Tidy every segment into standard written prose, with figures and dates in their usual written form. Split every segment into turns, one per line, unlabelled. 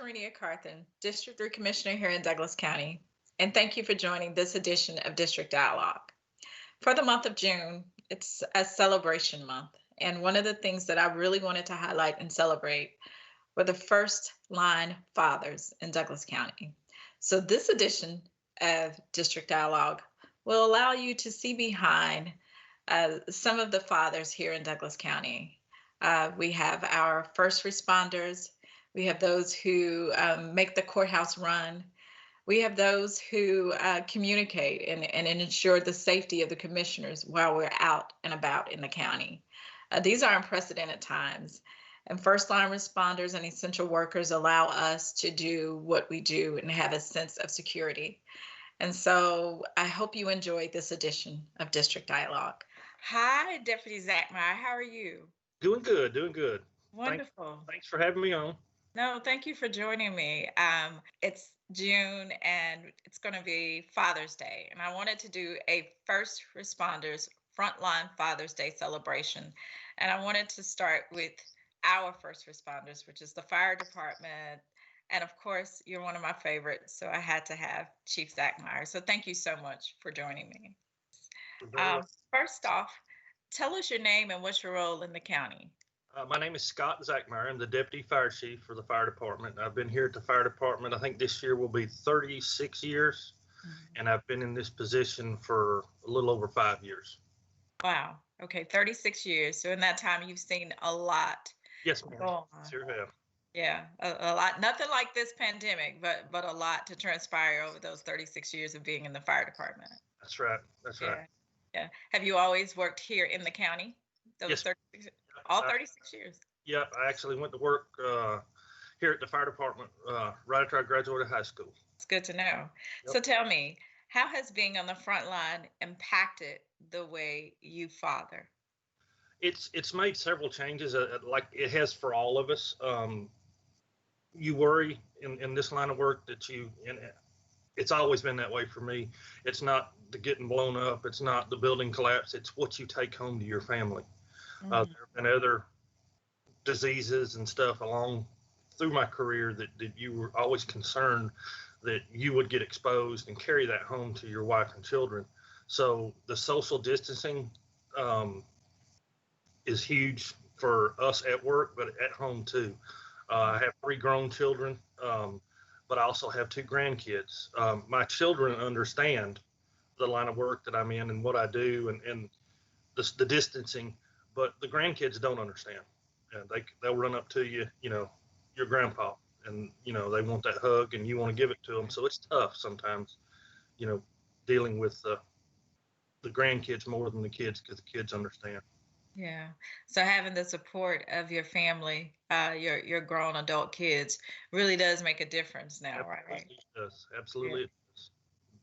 Marinia Carthen, District 3 Commissioner here in Douglas County, and thank you for joining this edition of District Dialogue. For the month of June, it's a celebration month, and one of the things that I really wanted to highlight and celebrate were the first line fathers in Douglas County. So this edition of District Dialogue will allow you to see behind some of the fathers here in Douglas County. We have our first responders. We have those who make the courthouse run. We have those who communicate and ensure the safety of the commissioners while we're out and about in the county. These are unprecedented times, and first line responders and essential workers allow us to do what we do and have a sense of security. And so I hope you enjoyed this edition of District Dialogue. Hi, Deputy Zachmeyer. How are you?
Doing good, doing good.
Wonderful.
Thanks for having me on.
No, thank you for joining me. It's June and it's going to be Father's Day. And I wanted to do a first responders frontline Father's Day celebration. And I wanted to start with our first responders, which is the fire department. And of course, you're one of my favorites. So I had to have Chief Zachmeyer. So thank you so much for joining me. First off, tell us your name and what's your role in the county.
My name is Scott Zachmeyer. I'm the Deputy Fire Chief for the Fire Department. I've been here at the Fire Department, I think this year will be 36 years, and I've been in this position for a little over 5 years.
Wow. Okay, 36 years. So in that time, you've seen a lot.
Yes, ma'am. Sure have.
Yeah, a lot. Nothing like this pandemic, but a lot to transpire over those 36 years of being in the Fire Department.
That's right. That's right.
Yeah. Have you always worked here in the county?
Yes.
36, all 36 years?
Yep. I actually went to work here at the Fire Department right after I graduated high school.
It's good to know. Yep. So tell me, how has being on the front line impacted the way you father?
It's made several changes, like it has for all of us. You worry in this line of work that it's always been that way for me. It's not the getting blown up. It's not the building collapse. It's what you take home to your family. There have been other diseases and stuff along through my career that you were always concerned that you would get exposed and carry that home to your wife and children. So the social distancing is huge for us at work, but at home too. I have 3 grown children, but I also have 2 grandkids. My children understand the line of work that I'm in and what I do and the distancing, but the grandkids don't understand. They'll run up to you, your grandpa, and, they want that hug and you want to give it to them. So it's tough sometimes, dealing with the grandkids more than the kids because the kids understand.
Yeah. So having the support of your family, your grown adult kids really does make a difference now,
Absolutely
right?
It does. Absolutely
Yeah.
it does.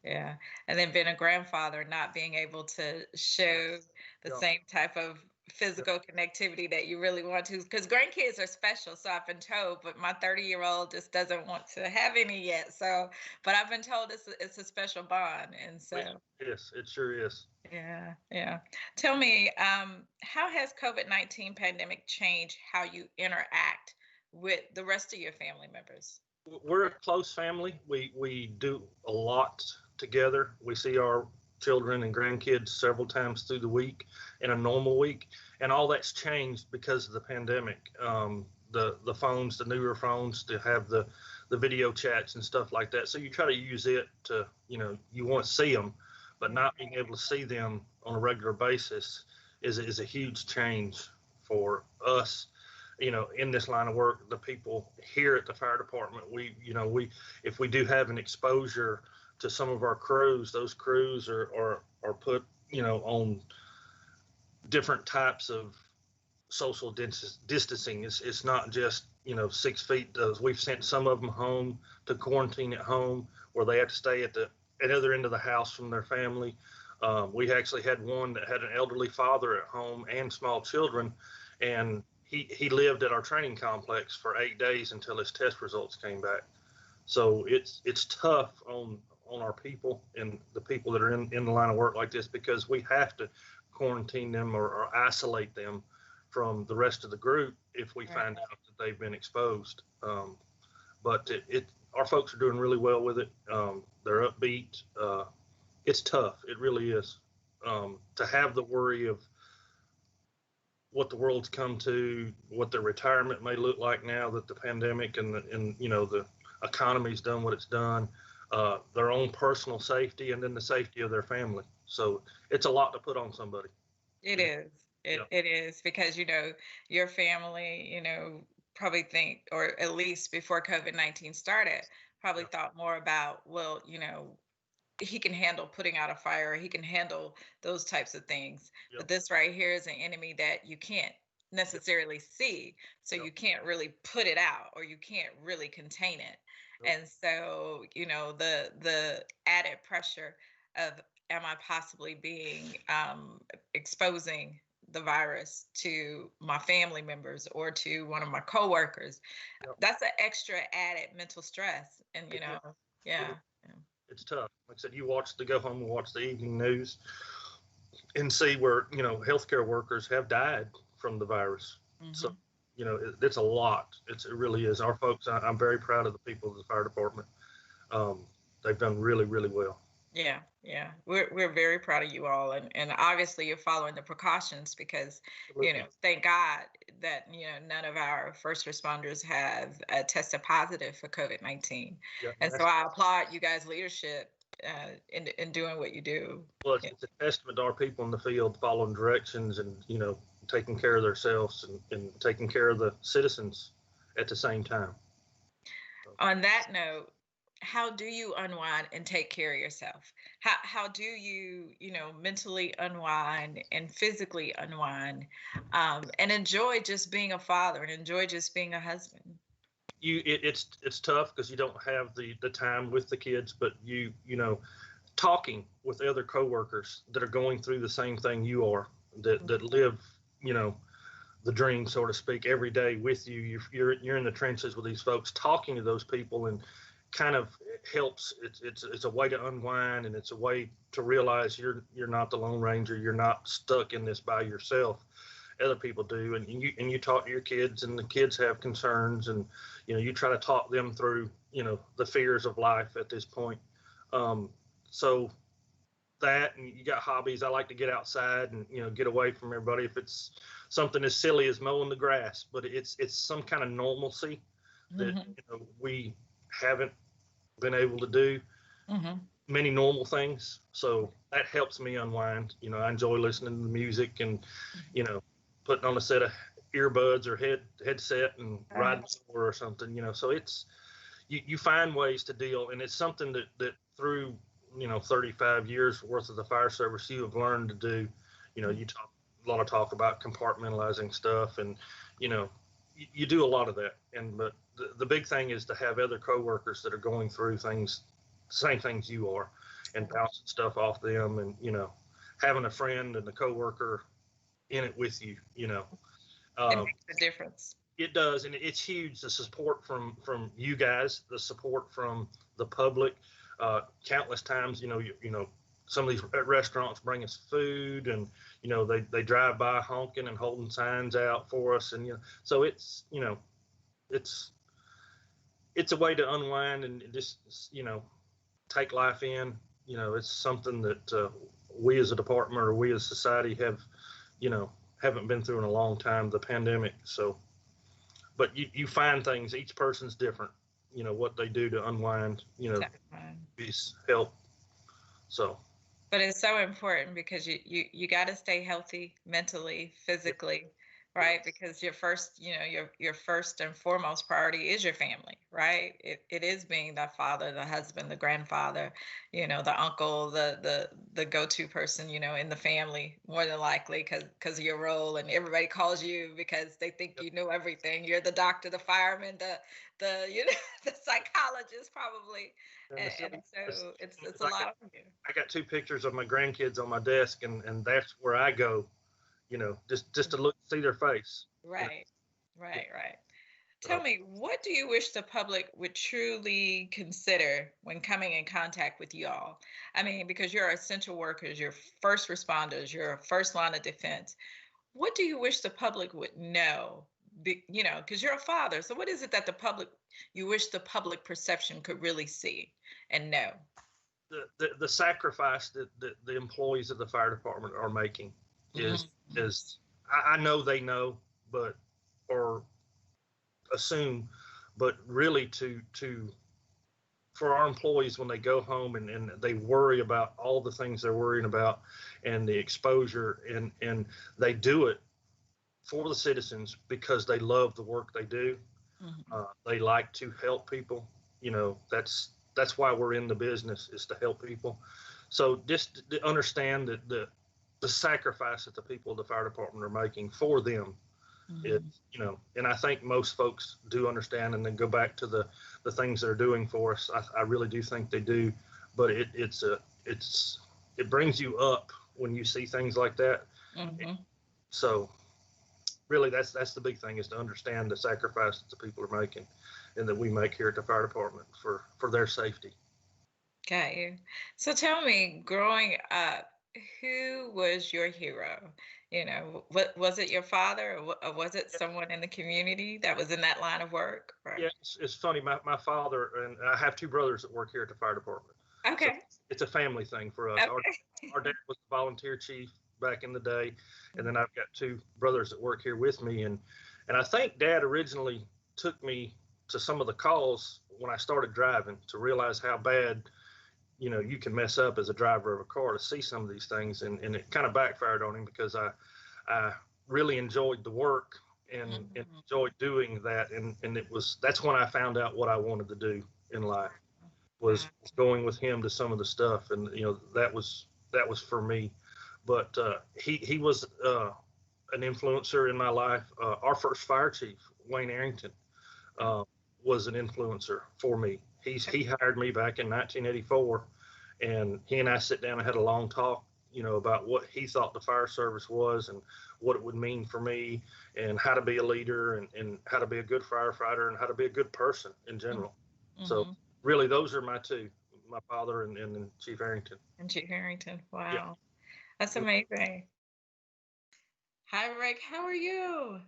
Yeah. And then being a grandfather, not being able to show the same type of physical connectivity that you really want to, because grandkids are special. So I've been told, but my 30-year-old just doesn't want to have any yet. So, but I've been told it's a special bond. And so.
Yes, it sure is.
Yeah, yeah. Tell me, how has COVID-19 pandemic changed how you interact with the rest of your family members?
We're a close family. We do a lot together. We see our children and grandkids several times through the week in a normal week, and all that's changed because of the pandemic. The phones, the newer phones, to have the video chats and stuff like that. So you try to use it to, you want to see them, but not being able to see them on a regular basis is a huge change for us. In this line of work, the people here at the fire department, if we do have an exposure to some of our crews, those crews are put, on different types of social distancing. It's not just, 6 feet. We've sent some of them home to quarantine at home where they have to stay at the other end of the house from their family. We actually had one that had an elderly father at home and small children, and he lived at our training complex for 8 days until his test results came back. So it's tough on our people and the people that are in the line of work like this, because we have to quarantine them or isolate them from the rest of the group if we find out that they've been exposed. but our folks are doing really well with it. They're upbeat. It's tough. It really is. To have the worry of what the world's come to, what their retirement may look like now that the pandemic and the economy's done what it's done, their own personal safety, and then the safety of their family. So it's a lot to put on somebody.
It is. It is, because, your family, probably think, or at least before COVID-19 started, probably thought more about, well, he can handle putting out a fire, he can handle those types of things. But this right here is an enemy that you can't necessarily see. So you can't really put it out, or you can't really contain it. And so, the added pressure of, am I possibly being exposing the virus to my family members or to one of my coworkers? That's an extra added mental stress. And, it's
tough. Like I said, you go home and watch the evening news and see where, healthcare workers have died from the virus. So, it's a lot. It really is. Our folks, I'm very proud of the people of the fire department. They've done really, really well.
Yeah. We're very proud of you all. And obviously you're following the precautions because, thank God that, none of our first responders have tested positive for COVID-19. And so I applaud you guys' leadership in doing what you do.
Well, it's a testament to our people in the field following directions and, taking care of themselves and taking care of the citizens at the same time.
On that note, how do you unwind and take care of yourself? How do you, mentally unwind and physically unwind, and enjoy just being a father and enjoy just being a husband?
It's tough because you don't have the time with the kids, but talking with other coworkers that are going through the same thing you are, that live, the dream, so to speak, every day with you. You're in the trenches with these folks, talking to those people, and kind of helps. It's a way to unwind, and it's a way to realize you're not the Lone Ranger. You're not stuck in this by yourself. Other people do, and you talk to your kids, and the kids have concerns, and you try to talk them through the fears of life at this point. So that, and you got hobbies. I like to get outside and get away from everybody. If it's something as silly as mowing the grass, but it's some kind of normalcy that we haven't been able to do many normal things. So that helps me unwind. I enjoy listening to the music and putting on a set of earbuds or headset and riding somewhere or something. So it's you find ways to deal, and it's something that through 35 years worth of the fire service you have learned to do. You talk a lot of talk about compartmentalizing stuff, and you do a lot of that. But the big thing is to have other coworkers that are going through things, same things you are, and bouncing stuff off them, and having a friend and a coworker in it with you.
It makes a difference.
It does, and it's huge. The support from you guys, the support from the public. Countless times, some of these restaurants bring us food, and they drive by honking and holding signs out for us, and so it's a way to unwind and just take life in. It's something that we as a department or we as society haven't been through in a long time, the pandemic. So, but you find things. Each person's different. What they do to unwind. Is help. So.
But it's so important because you got to stay healthy mentally, physically, right? Because your first, your first and foremost priority is your family, right? It is being the father, the husband, the grandfather, the uncle, the go-to person, in the family, more than likely because of your role, and everybody calls you because they think you know everything. You're the doctor, the fireman, the the psychologist probably. And so it's a lot of you.
I got 2 pictures of my grandkids on my desk, and that's where I go, just to look, see their face.
Right. Tell me, what do you wish the public would truly consider when coming in contact with you all? I mean, because you're essential workers, you're first responders, you're first line of defense. What do you wish the public would know? Because you're a father. So what is it that the public you wish the public perception could really see and know?
The sacrifice that the employees of the fire department are making is
Mhm.
is I know they know, but or assume, but really to for our employees when they go home and they worry about all the things they're worrying about and the exposure and they do it for the citizens because they love the work they do.
Mhm.
They like to help people. That's why we're in the business, is to help people. So just to understand that the sacrifice that the people of the fire department are making for them is,
Mhm.
and I think most folks do understand, and then go back to the things they're doing for us. I really do think they do, but it brings you up when you see things like that.
Mhm.
So really, that's the big thing, is to understand the sacrifice that the people are making and that we make here at the fire department for their safety.
Got you. So tell me, growing up, who was your hero? What was it, your father, or was it someone in the community that was in that line of work?
Yeah,
Or
it's funny. My father, and I have two brothers that work here at the fire department. So
okay,
it's a family thing for us.
okay.
Our dad was a volunteer chief back in the day, and then I've got two brothers that work here with me. And I think Dad originally took me to some of the calls when I started driving, to realize how bad you can mess up as a driver of a car, to see some of these things, and it kind of backfired on him, because I really enjoyed the work and
Mhm.
enjoyed doing that, and that's when I found out what I wanted to do in life, was
Wow.
going with him to some of the stuff, and that was for me. But he was an influencer in my life. Our first fire chief, Wayne Arrington, uh, was an influencer for me. He hired me back in 1984, and he and I sit down and had a long talk, about what he thought the fire service was, and what it would mean for me, and how to be a leader, and how to be a good firefighter, and how to be a good person in general. So
Mm-hmm.
really, those are my two, my father and Chief Arrington.
And Chief Harrington.
Yeah.
Wow, that's amazing. Hi, Rick. How are you?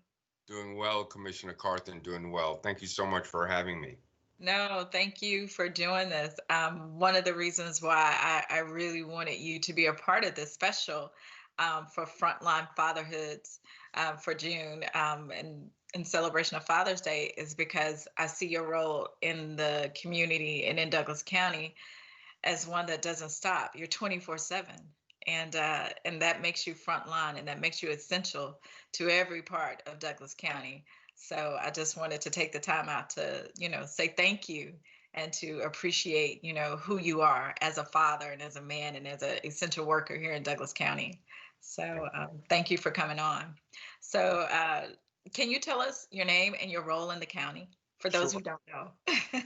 Doing well, Commissioner Carthen, doing well. Thank you so much for having me.
No, thank you for doing this. One of the reasons why I really wanted you to be a part of this special for Frontline Fatherhoods for June, and in celebration of Father's Day, is because I see your role in the community and in Douglas County as one that doesn't stop. You're 24/7. And that makes you frontline, and that makes you essential to every part of Douglas County. So I just wanted to take the time out to, say thank you, and to appreciate, who you are as a father and as a man and as an essential worker here in Douglas County. So thank you for coming on. So can you tell us your name and your role in the county for those
Sure.
who don't know?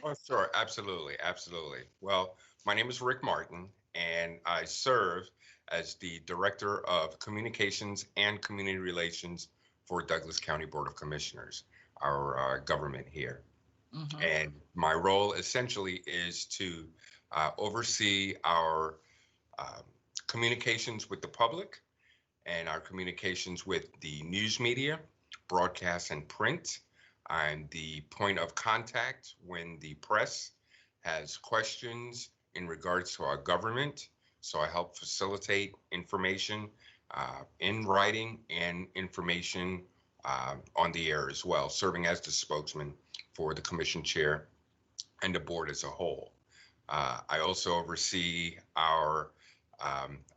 Oh, sure. Absolutely. Absolutely. Well, my name is Rick Martin, and I serve as the Director of Communications and Community Relations for Douglas County Board of Commissioners, our government here.
Mhm.
And my role essentially is to oversee our um, communications with the public and our communications with the news media, broadcast and print. I'm the point of contact when the press has questions in regards to our government. So I help facilitate information in writing and information on the air as well, serving as the spokesman for the commission chair and the board as a whole. I also oversee our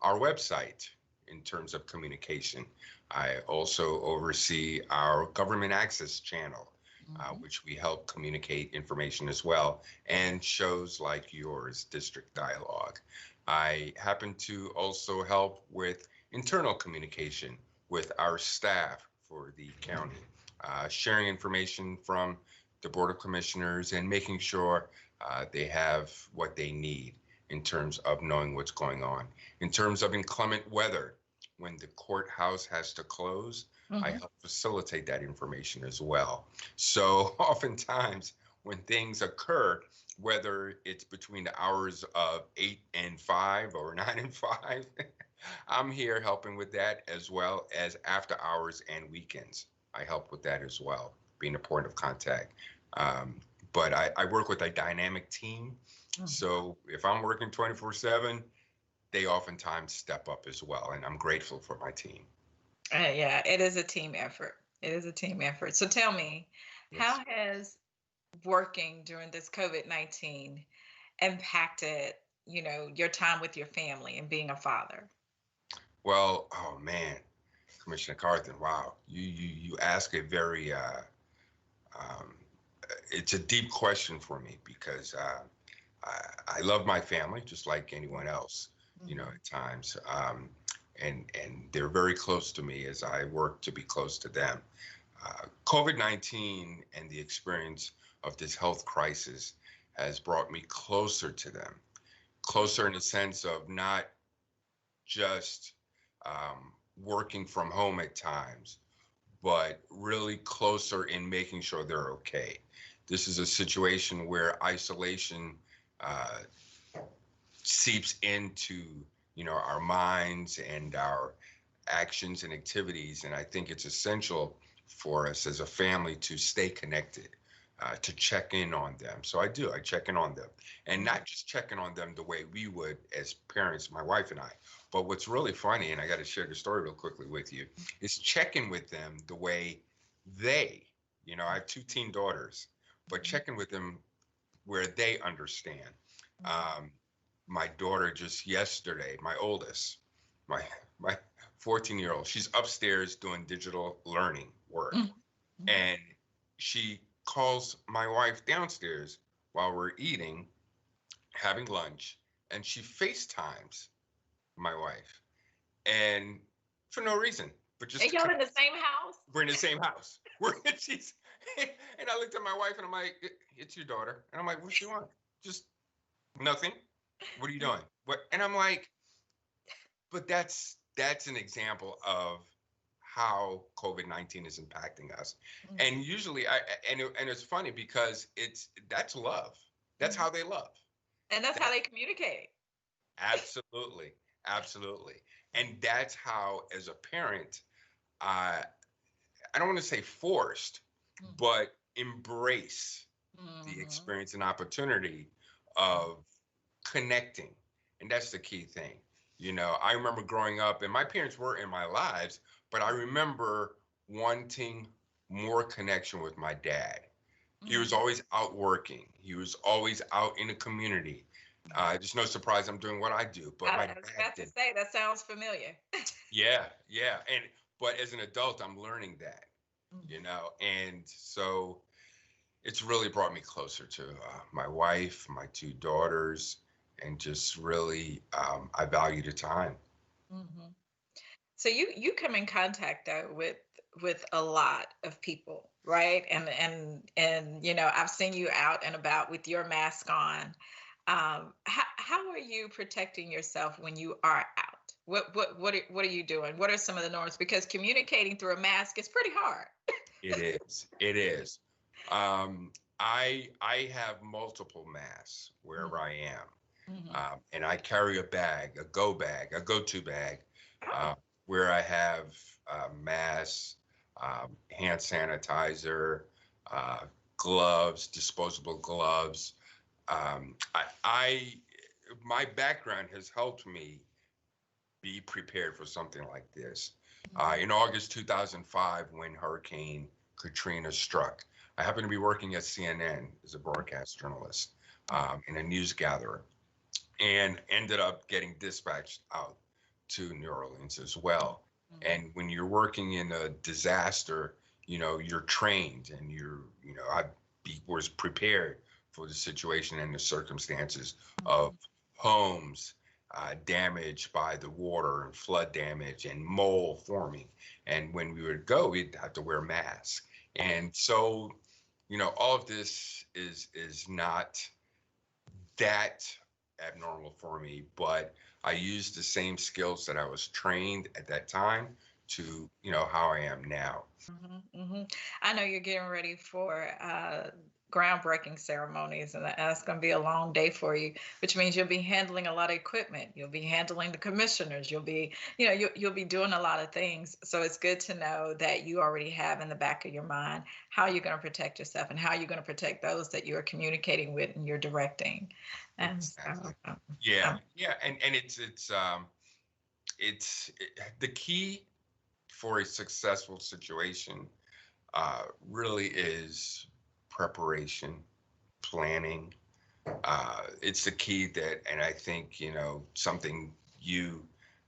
website in terms of communication. I also oversee our government access channel,
Mhm.
which we help communicate information as well, and shows like yours, District Dialogue. I happen to also help with internal communication with our staff for the county, sharing information from the Board of Commissioners and making sure they have what they need in terms of knowing what's going on. In terms of inclement weather, when the courthouse has to close, I
Mhm.
help facilitate that information as well. So oftentimes when things occur, whether it's between the hours of 8 and 5 or 9 and 5, I'm here helping with that, as well as after hours and weekends. I help with that as well, being a point of contact. Um, but I work with a dynamic team. So if I'm working 24/7, they oftentimes step up as well. And I'm grateful for my team.
Yeah, it is a team effort. It is a team effort. So tell me,
Yes.
how has working during this COVID-19 impacted, your time with your family and being a father?
Well, oh man, Commissioner Carthen, wow, you ask a very um, it's a deep question for me because I love my family just like anyone else, at times, and they're very close to me as I work to be close to them. COVID-19 and the experience of this health crisis has brought me closer to them, closer in the sense of not just working from home at times, but really closer in making sure they're okay. This is a situation where isolation uh, seeps into, our minds and our actions and activities. And I think it's essential for us as a family to stay connected, to check in on them. So I do, I check in on them, and not just checking on them the way we would as parents, my wife and I. But what's really funny, and I got to share the story real quickly with you, is checking with them the way they, I have two teen daughters, but checking with them where they understand. My daughter just yesterday, my oldest, my 14-year-old, she's upstairs doing digital learning work, and she calls my wife downstairs while we're eating, having lunch, and she FaceTimes my wife, and for no reason, but just
And y'all in the same house?
we're in the same house. She's, and I looked at my wife and I'm like, "It's your daughter," and I'm like, "What she want?" Just nothing. What are you doing? What? And I'm like, but that's an example of how COVID-19 is impacting us. And usually and it's funny because that's love. That's how they love.
And that's how they communicate.
Absolutely. Absolutely. And that's how, as a parent, I don't want to say forced, but embrace the experience and opportunity of connecting. And that's the key thing. I remember growing up, and my parents were in my lives, but I remember wanting more connection with my dad. He was always out working. He was always out in the community. It's no surprise I'm doing what I do, but my
I was
dad
about to say, that sounds familiar.
Yeah, but as an adult, I'm learning that, and so it's really brought me closer to my wife, my two daughters, and just really, I value the time.
So you come in contact though with a lot of people, right? And I've seen you out and about with your mask on. How are you protecting yourself when you are out? What are you doing? What are some of the norms? Because communicating through a mask is pretty hard.
It is. It is. I have multiple masks wherever I am, and I carry a bag, a go-to bag, where I have masks, hand sanitizer, gloves, disposable gloves. My background has helped me be prepared for something like this. In August 2005, when Hurricane Katrina struck, I happened to be working at CNN as a broadcast journalist and a news gatherer, and ended up getting dispatched out to New Orleans as well. And when you're working in a disaster, you're trained, and I was prepared for the situation and the circumstances of homes damaged by the water and flood damage and mold forming. And when we would go, we'd have to wear masks. And so, all of this is not that abnormal for me, but I use the same skills that I was trained at that time to, how I am now.
I know you're getting ready for groundbreaking ceremonies, and that's going to be a long day for you, which means you'll be handling a lot of equipment. You'll be handling the commissioners. You'll be, you'll be doing a lot of things. So it's good to know that you already have in the back of your mind how you're going to protect yourself and how you're going to protect those that you are communicating with and you're directing. And so,
yeah, and it's the key for a successful situation really is preparation, planning. It's the key that, and I think, something you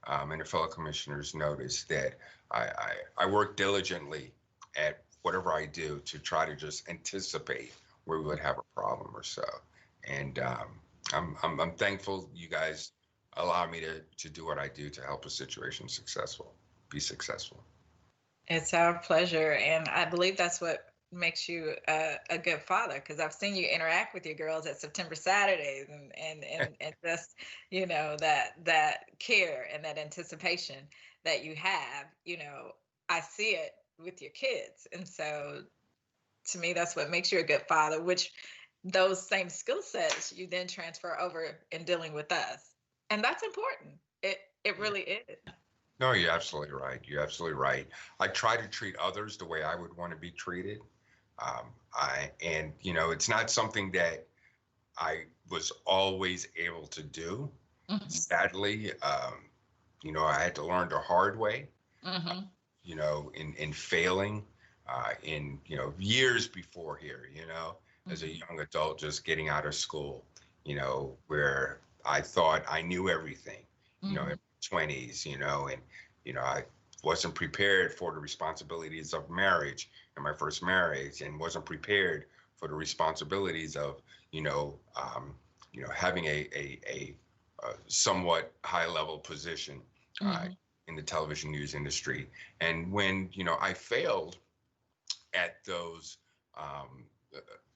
and your fellow commissioners notice, that I work diligently at whatever I do to try to just anticipate where we would have a problem or so. And I'm thankful you guys allow me to do what I do to help a situation be successful.
It's our pleasure. And I believe that's what makes you a good father, because I've seen you interact with your girls at September Saturdays and just, that care and that anticipation that you have, I see it with your kids. And so to me, that's what makes you a good father, which those same skill sets you then transfer over in dealing with us. And that's important. It really is.
No, you're absolutely right. You're absolutely right. I try to treat others the way I would want to be treated. It's not something that I was always able to do. Mm-hmm. Sadly, I had to learn the hard way. Mm-hmm. In failing, in years before here. Mm-hmm. As a young adult, just getting out of school, where I thought I knew everything. Mm-hmm. In my 20s, and I wasn't prepared for the responsibilities of marriage in my first marriage, and wasn't prepared for the responsibilities of, having a somewhat high level position in the television news industry. And when, I failed at those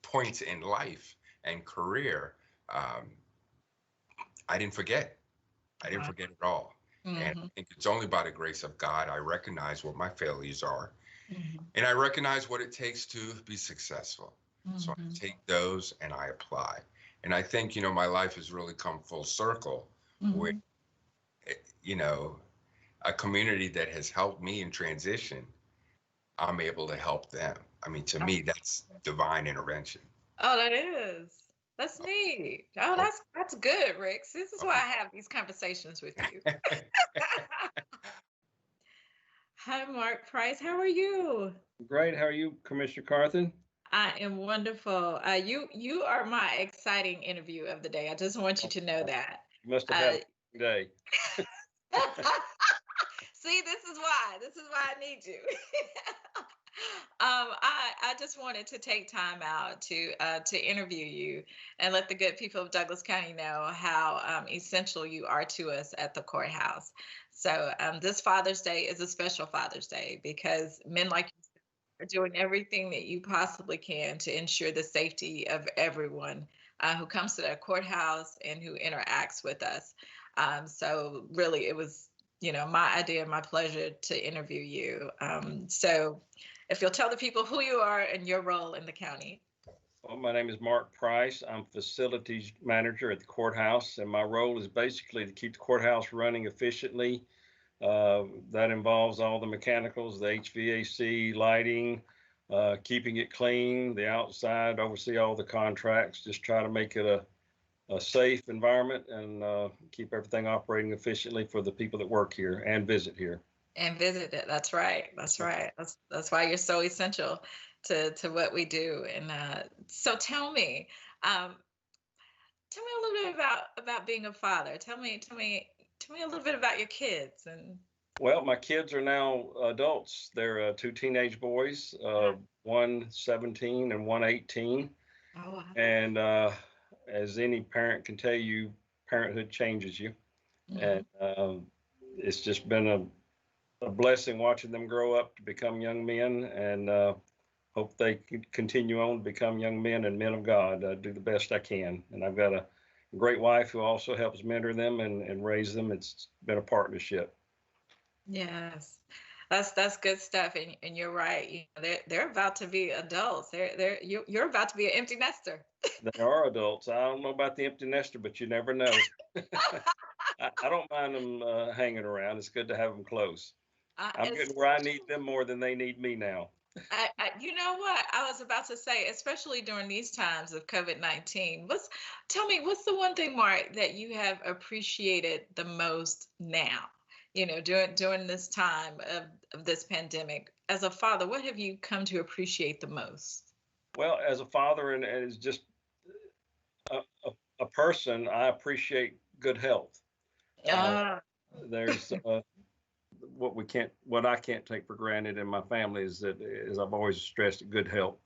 points in life and career, I didn't forget. I didn't forget at all. Mm-hmm. And I think it's only by the grace of God I recognize what my failures are. Mm-hmm. And I recognize what it takes to be successful. Mm-hmm. So I take those and I apply. And I think, my life has really come full circle, mm-hmm. with, a community that has helped me in transition. I'm able to help them. I mean, to me, that's divine intervention.
Oh, that is. That's neat. Oh, that's good, Rick. This is why I have these conversations with you. Hi, Mark Price. How are you?
Great. How are you, Commissioner Carthen?
I am wonderful. You are my exciting interview of the day. I just want you to know that.
You must have had a day.
See, this is why I need you. I just wanted to take time out to interview you and let the good people of Douglas County know how essential you are to us at the courthouse. So this Father's Day is a special Father's Day because men like you are doing everything that you possibly can to ensure the safety of everyone who comes to the courthouse and who interacts with us. So really, it was, my idea, my pleasure to interview you. So if you'll tell the people who you are and your role in the county.
Well, my name is Mark Price. I'm facilities manager at the courthouse, and my role is basically to keep the courthouse running efficiently. That involves all the mechanicals, the HVAC, lighting, keeping it clean, the outside, oversee all the contracts, just try to make it a safe environment and keep everything operating efficiently for the people that work here and visit here.
And visit it. That's right. That's right. That's why you're so essential to what we do. And so tell me a little bit about being a father. Tell me a little bit about your kids. And
well, my kids are now adults. They're two teenage boys, one 17 and one 18. Oh, wow. And as any parent can tell you, parenthood changes you. Mm-hmm. And it's just been a blessing watching them grow up to become young men, and hope they can continue on to become young men and men of God. I do the best I can. And I've got a great wife who also helps mentor them and raise them. It's been a partnership.
Yes. That's good stuff, and you're right. They're about to be adults. You're about to be an empty nester.
They are adults. I don't know about the empty nester, but you never know. I don't mind them hanging around. It's good to have them close. I'm getting where I need them more than they need me now.
You know what I was about to say, especially during these times of COVID-19. Tell me, what's the one thing, Mark, that you have appreciated the most now? During this time of this pandemic, as a father, what have you come to appreciate the most?
Well, as a father and as just a person, I appreciate good health. There's what I can't take for granted in my family is I've always stressed good health,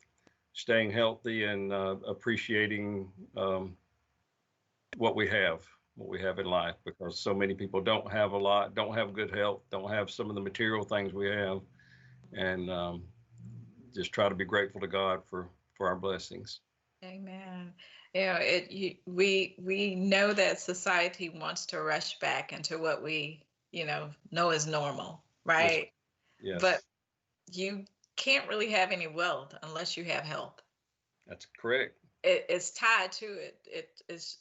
staying healthy and appreciating what we have in life, because so many people don't have a lot, don't have good health, don't have some of the material things we have, and just try to be grateful to God for our blessings.
Amen. We know that society wants to rush back into what we know is normal, right?
Yes.
But you can't really have any wealth unless you have health.
That's correct.
It's tied to it. It is,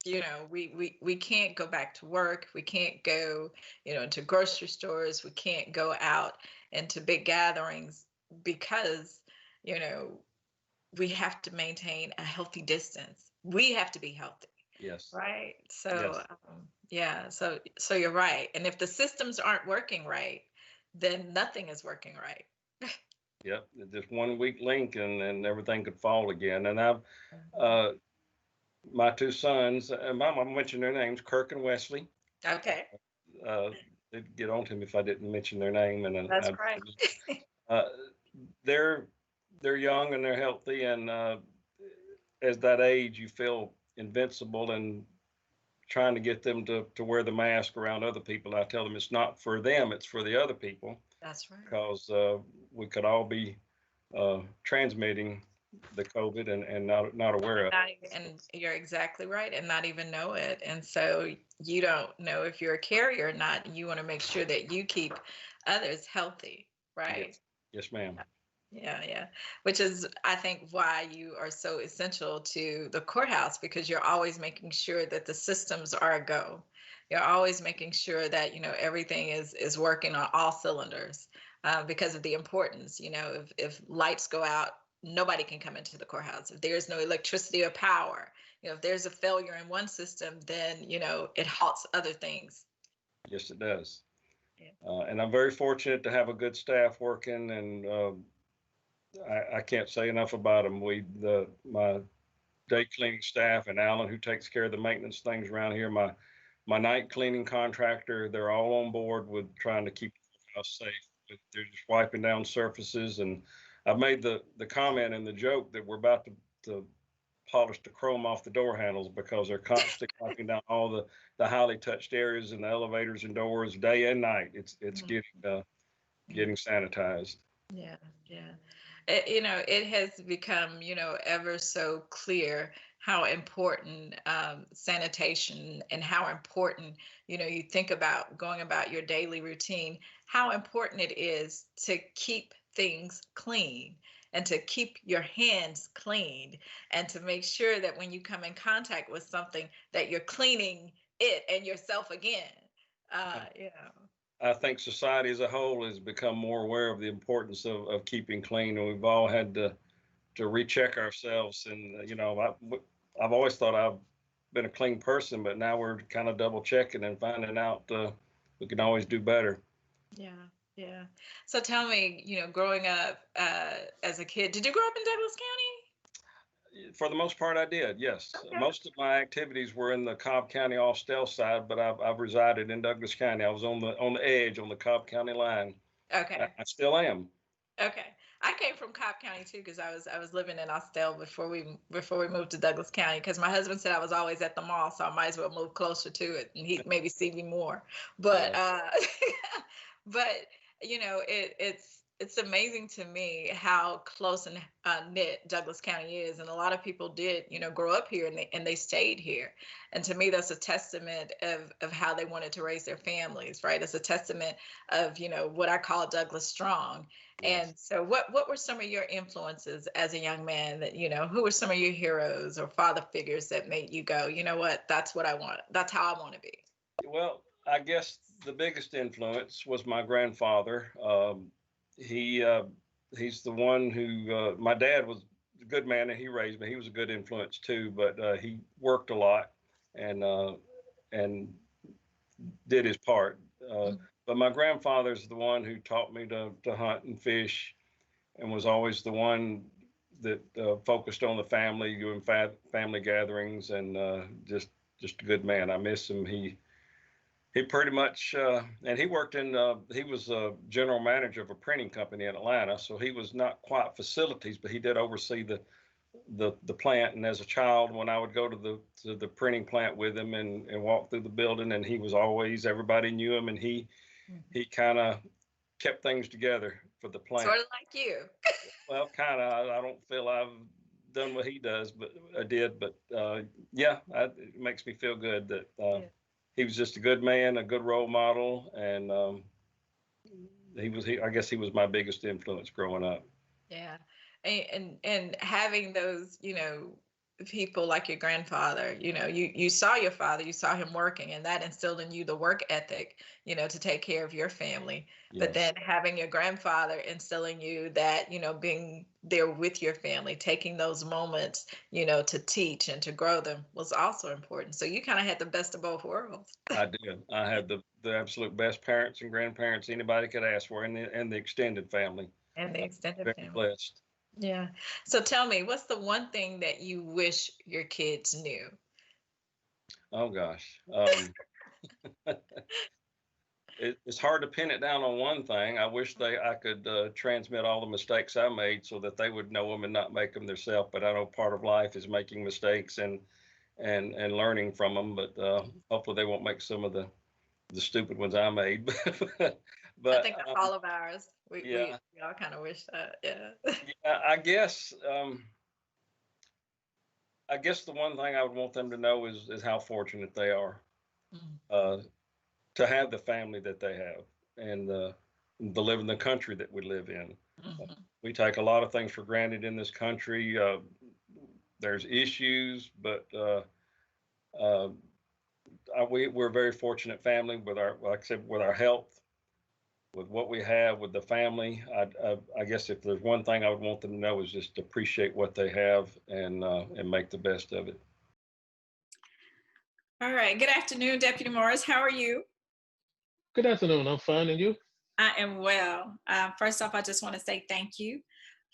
we can't go back to work. We can't go, into grocery stores. We can't go out into big gatherings because, we have to maintain a healthy distance. We have to be healthy.
Yes.
Right. So, yes. So you're right. And if the systems aren't working right, then nothing is working right.
Yep. Just one weak link and everything could fall again. And I've, my two sons, Mom, I mentioned their names, Kirk and Wesley.
Okay.
They'd get on to me if I didn't mention their name. And
that's right.
They're young and they're healthy, and as that age, you feel invincible and trying to get them to wear the mask around other people. I tell them it's not for them, it's for the other people.
That's right.
Because we could all be transmitting the COVID and not aware of it.
And you're exactly right, and not even know it. And so you don't know if you're a carrier or not. You want to make sure that you keep others healthy, right?
Yes, ma'am.
Yeah. Which is, I think, why you are so essential to the courthouse, because you're always making sure that the systems are a go. You're always making sure that, everything is working on all cylinders, because of the importance. If lights go out, nobody can come into the courthouse. If there's no electricity or power, if there's a failure in one system, then, it halts other things.
Yes, it does.
Yeah.
And I'm very fortunate to have a good staff working, and I can't say enough about them. My day cleaning staff and Alan, who takes care of the maintenance things around here, my night cleaning contractor, they're all on board with trying to keep the house safe. They're just wiping down surfaces, and I've made the comment and the joke that we're about to polish the chrome off the door handles, because they're constantly wiping down all the highly touched areas in the elevators and doors day and night. It's getting sanitized.
Yeah. It has become, ever so clear how important sanitation, and how important, you think about going about your daily routine, how important it is to keep things clean and to keep your hands clean, and to make sure that when you come in contact with something, that you're cleaning it and yourself again.
I think society as a whole has become more aware of the importance of keeping clean, and we've all had to recheck ourselves. And I've always thought I've been a clean person, but now we're kind of double checking and finding out we can always do better.
Yeah. So tell me, growing up as a kid, did you grow up in Douglas County?
For the most part, I did. Yes. Okay. Most of my activities were in the Cobb County Austell side, but I've resided in Douglas County. I was on the edge, on the Cobb County line.
Okay.
I still am.
Okay. I came from Cobb County too, because I was living in Austell before we moved to Douglas County, because my husband said I was always at the mall, so I might as well move closer to it, and he'd maybe see me more. But but it's it's amazing to me how close and knit Douglas County is, and a lot of people did, grow up here and they stayed here. And to me, that's a testament of how they wanted to raise their families, right? It's a testament of what I call Douglas strong.
Yes.
And so, what were some of your influences as a young man? That who were some of your heroes or father figures that made you go, you know what, that's what I want. That's how I want to be.
Well, I guess the biggest influence was my grandfather. He he's the one who my dad was a good man and he raised me. He was a good influence too, but he worked a lot and and did his part. But my grandfather's the one who taught me to hunt and fish, and was always the one that focused on the family, doing family gatherings, and just a good man. I miss him. He pretty much and he worked in he was a general manager of a printing company in Atlanta, so he was not quite facilities, but he did oversee the plant. And as a child, when I would go to the printing plant with him and walk through the building, and he was always, everybody knew him, and he kind of kept things together for the plant.
Sort of like you.
Well, kind of. I don't feel I've done what he does, but I did. But yeah, it makes me feel good that he was just a good man, a good role model, and I guess he was my biggest influence growing up.
Yeah. And having those, people like your grandfather, you saw your father, you saw him working, and that instilled in you the work ethic, to take care of your family.
Yes.
But then having your grandfather instilling you that, being there with your family, taking those moments, to teach and to grow them was also important. So you kind of had the best of both worlds.
I did. I had the absolute best parents and grandparents anybody could ask for, and the extended family.
And the extended
Very
family.
blessed.
Yeah. So tell me, what's the one thing that you wish your kids knew?
Oh gosh. It's hard to pin it down on one thing. I wish I could transmit all the mistakes I made so that they would know them and not make them themselves. But I know part of life is making mistakes and learning from them. But hopefully they won't make some of the stupid ones I made. But
I think that's all of ours. We all kind of wish that. Yeah.
Yeah, I guess the one thing I would want them to know is how fortunate they are to have the family that they have, and to live in the country that we live in. We take a lot of things for granted in this country. There's issues, but we're a very fortunate family with like I said, with our health, with what we have, with the family. I guess if there's one thing I would want them to know is just appreciate what they have and make the best of it.
All right. Good afternoon, Deputy Morris. How are you?
Good afternoon. I'm fine, and you?
I am well. First off, I just want to say thank you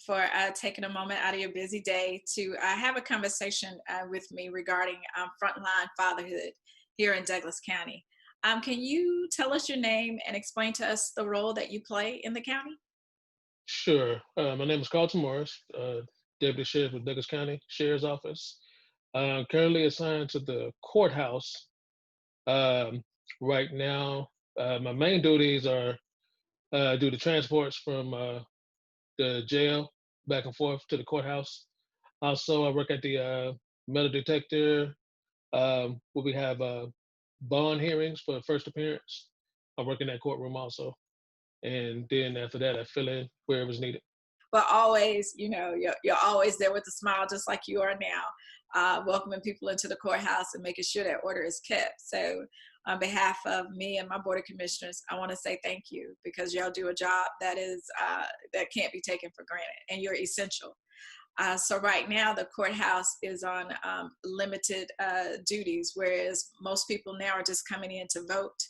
for taking a moment out of your busy day to have a conversation with me regarding frontline fatherhood here in Douglas County. Can you tell us your name and explain to us the role that you play in the county?
Sure. My name is Carlton Morris, Deputy Sheriff with Douglas County Sheriff's Office. Currently assigned to the courthouse. Right now, my main duties are do the transports from the jail back and forth to the courthouse. Also, I work at the metal detector where we have bond hearings for first appearance. I work in that courtroom also. And then after that, I fill in wherever's needed.
But always, you're always there with a smile, just like you are now, welcoming people into the courthouse and making sure that order is kept. So on behalf of me and my Board of Commissioners, I want to say thank you, because y'all do a job that can't be taken for granted, and you're essential. So right now, the courthouse is on limited duties, whereas most people now are just coming in to vote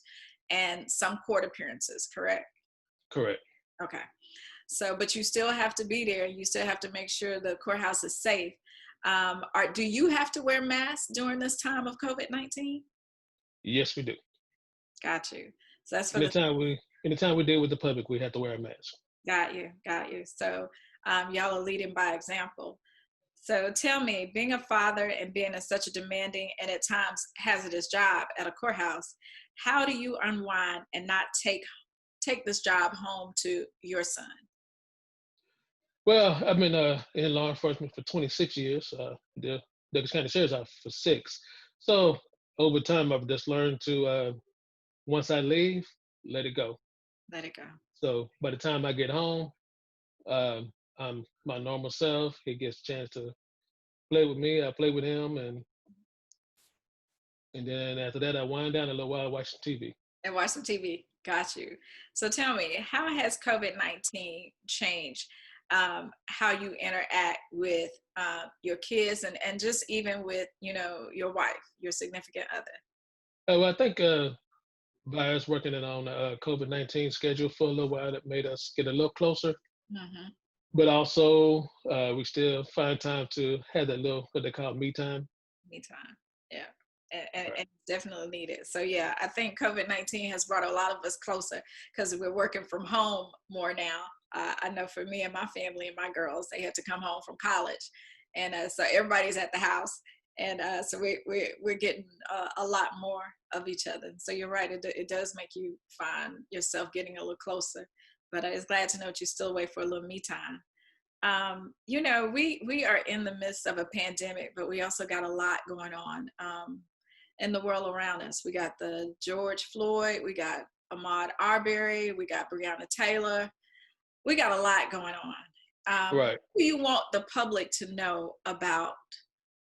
and some court appearances, correct?
Correct.
Okay. So, but you still have to be there. You still have to make sure the courthouse is safe. Do you have to wear masks during this time of COVID-19?
Yes, we do.
Got you. So that's for
anytime we deal with the public, we have to wear a mask.
Got you. So y'all are leading by example. So tell me, being a father and being in such a demanding and at times hazardous job at a courthouse, how do you unwind and not take this job home to your son?
Well, I've been in law enforcement for 26 years. The Douglas County Sheriff's Office for 6. So over time, I've just learned to once I leave, let it go.
Let it go.
So by the time I get home, I'm my normal self. He gets a chance to play with me. I play with him, and then after that, I wind down a little while watching TV.
And watch some TV. Got you. So tell me, how has COVID-19 changed how you interact with your kids and just even with, your wife, your significant other?
Well, I think by us working on a COVID-19 schedule for a little while, that made us get a little closer.
Mm-hmm.
But also, we still find time to have that little, what they call me time.
Me time, yeah. And it's definitely needed. So yeah, I think COVID-19 has brought a lot of us closer because we're working from home more now. I know for me and my family and my girls, they had to come home from college, and so everybody's at the house, and so we're getting a lot more of each other. So you're right, it does make you find yourself getting a little closer. But I was glad to know that you still wait for a little me time. We are in the midst of a pandemic, but we also got a lot going on in the world around us. We got the George Floyd, we got Ahmaud Arbery, we got Breonna Taylor. We got a lot going on.
Right.
What do you want the public to know about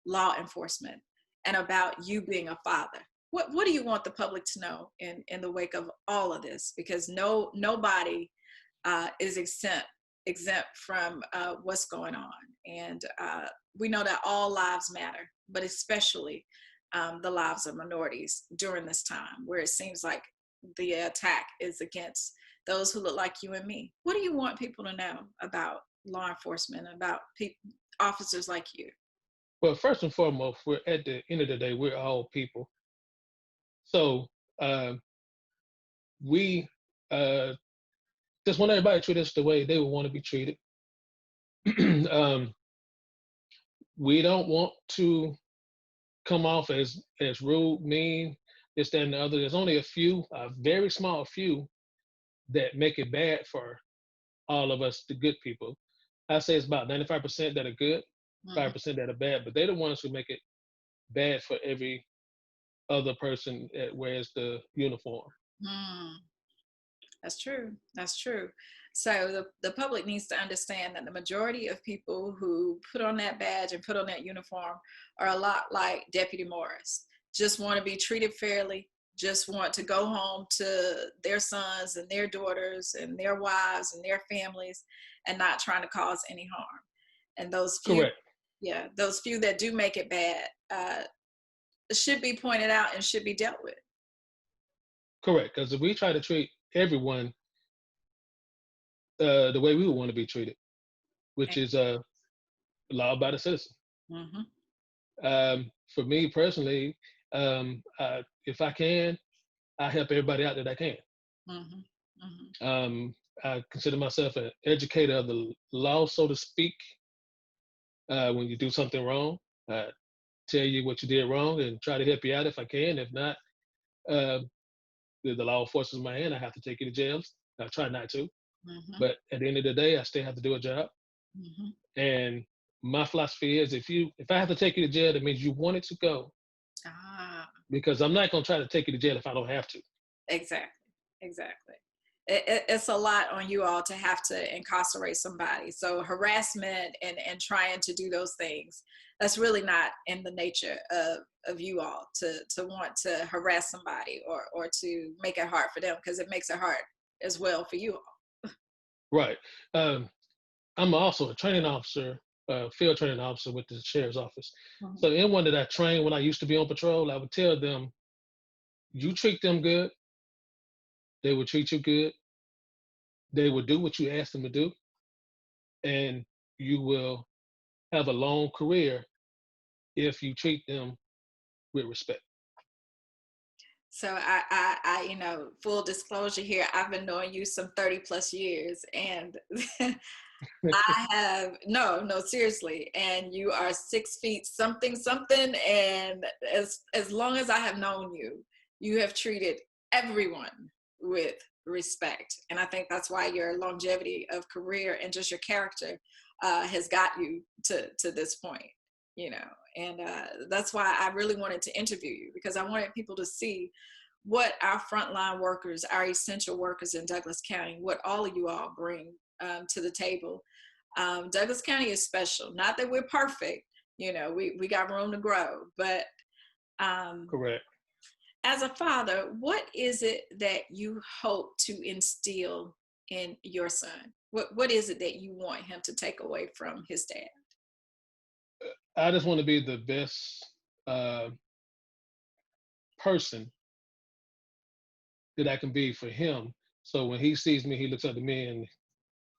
law enforcement and about you being a father? What do you want the public to know in the wake of all of this? Because nobody is exempt from what's going on. And we know that all lives matter, but especially the lives of minorities during this time where it seems like the attack is against those who look like you and me. What do you want people to know about law enforcement, about officers like you?
Well, first and foremost, we're at the end of the day, we're all people. So we just want everybody to treat us the way they would want to be treated. We don't want to come off as rude, mean, this, that, and the other. There's only a few, a very small few, that make it bad for all of us, the good people. I say it's about 95% that are good, 5% that are bad, but they're the ones who make it bad for every other person that wears the uniform.
That's true. That's true. So the public needs to understand that the majority of people who put on that badge and put on that uniform are a lot like Deputy Morris. Just want to be treated fairly, just want to go home to their sons and their daughters and their wives and their families and not trying to cause any harm. And those few,
correct.
Yeah, those few that do make it bad should be pointed out and should be dealt with.
Correct, because if we try to treat everyone the way we would want to be treated, which is law abiding citizen. For me personally, if I can, I help everybody out that I can. I consider myself an educator of the law, so to speak. When you do something wrong, I tell you what you did wrong and try to help you out if I can. If not, the law forces my hand. I have to take you to jail. I try not to. But at the end of the day, I still have to do a job. And my philosophy is if I have to take you to jail, that means you wanted to go. Because I'm not going to try to take you to jail if I don't have to.
Exactly. It's a lot on you all to have to incarcerate somebody. So harassment and trying to do those things, that's really not in the nature of you all to want to harass somebody or to make it hard for them, because it makes it hard as well for you all.
Right. I'm also a training officer, field training officer with the sheriff's office. So anyone that I trained when I used to be on patrol, I would tell them, you treat them good, they will treat you good. They will do what you ask them to do, and you will have a long career if you treat them with respect.
So I full disclosure here, I've been knowing you some 30 plus years, and I have, no, seriously. And you are 6 feet something. And as long as I have known you, you have treated everyone with respect. And I think that's why your longevity of career and just your character has got you to this point, and that's why I really wanted to interview you, because I wanted people to see what our frontline workers, our essential workers in Douglas County, what all of you all bring to the table. Douglas County is special. Not that we're perfect, we got room to grow, but
Correct.
as a father, what is it that you hope to instill in your son? What is it that you want him to take away from his dad?
I just want to be the best person that I can be for him. So when he sees me, he looks up to me and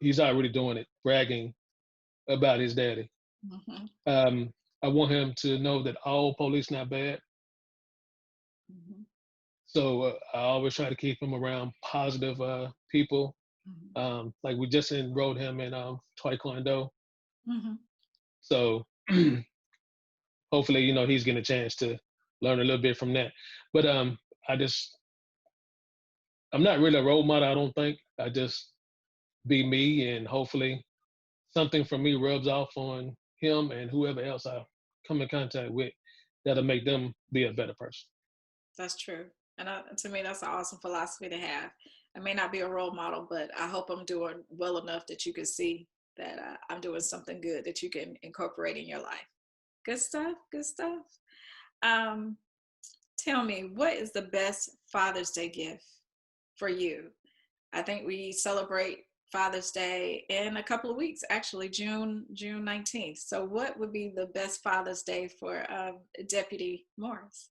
he's already doing it, bragging about his daddy.
Mm-hmm.
I want him to know that all police not bad.
Mm-hmm.
So I always try to keep him around positive people.
Mm-hmm.
Like we just enrolled him in Taekwondo.
Mm-hmm.
So hopefully, he's getting a chance to learn a little bit from that. But I'm not really a role model, I don't think. I just be me, and hopefully something from me rubs off on him and whoever else I come in contact with, that'll make them be a better person.
That's true. And to me, that's an awesome philosophy to have. I may not be a role model, but I hope I'm doing well enough that you can see that I'm doing something good that you can incorporate in your life. Good stuff. Good stuff. Tell me, what is the best Father's Day gift for you? I think we celebrate Father's Day in a couple of weeks, actually, June 19th. So what would be the best Father's Day for Deputy Morris?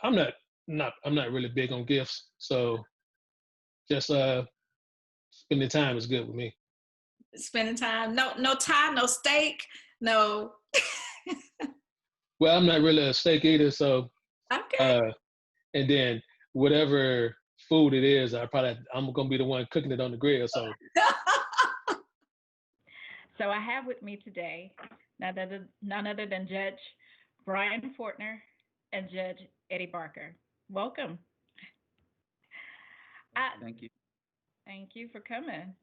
I'm not really big on gifts, so just spending time is good with me.
Spending time, no tie, no steak, no.
Well, I'm not really a steak eater, so
Okay.
and then whatever food it is, I'm gonna be the one cooking it on the grill. So
So I have with me today none other than Judge Brian Fortner and Judge Eddie Barker. Welcome.
Thank you.
Thank you for coming.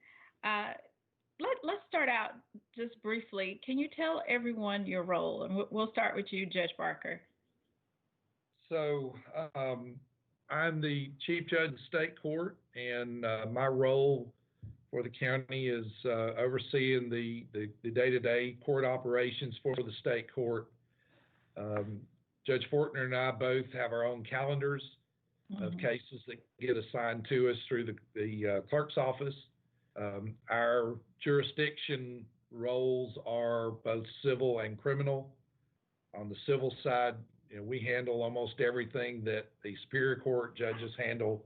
Let's start out just briefly. Can you tell everyone your role? And we'll start with you, Judge Barker.
So I'm the Chief Judge of the State Court, and my role for the county is overseeing the day-to-day court operations for the state court. Judge Fortner and I both have our own calendars of cases that get assigned to us through the clerk's office. Our jurisdiction roles are both civil and criminal. On the civil side, we handle almost everything that the Superior Court judges handle,